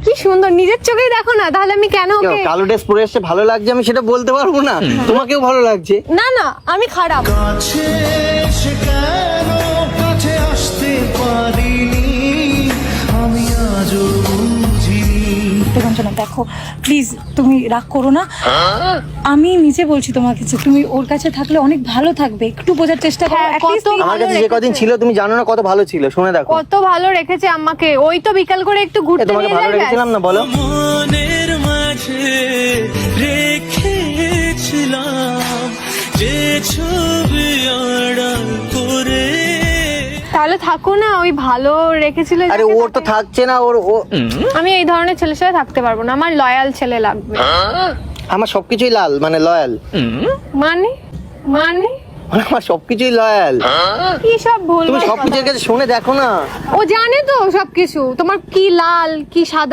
কি সুন্দর, নিজের চোখেই দেখো না, তাহলে আমি কেন ওকে? কালো ড্রেস পরে এসে ভালো লাগছে আমি সেটা বলতে পারবো না, তোমাকেও ভালো লাগছে। না না, আমি খারাপ। কাছে এসে কেন কাছে আসতে পারিনি আমি আজও বুঝিনি। রঞ্জনা দেখো প্লিজ, তুমি রাগ করো না। আমি নিজে বলছি তোমাকে যে তুমি ওর কাছে থাকলে অনেক ভালো থাকবে, একটু বোঝার চেষ্টা করো। হ্যাঁ, At least কত আমার কাছে যে কদিন ছিল তুমি জানো না কত ভালো ছিল, শুনে দেখো। কত ভালো রেখেছে আমাকে, ওই তো বিকাল করে একটু এ, ঘুরতে তোমাকে নিয়ে ভালো যায়। রেখেছিলাম না বলো? মনের মাঝে রেখেছিলাম যে ছবি আড়াল করে। তাহলে থাকো না, ওই ভালো রেখেছিল আরে যাকে ওর তো তাকে। থাকছে না, ওর আমি এই ধরনের ছেলের সাথে থাকতে পারবো না, আমার লয়াল ছেলে লাগবে। আমার সবকিছুই লাল, মানে লয়াল, মানে মানে আমার সবকিছুই লয়াল। কি সব ভুল তুমি সবকিছুর কাছে শুনে দেখো না। ও জানে তো সবকিছু, তোমার কি লাল কি সাদা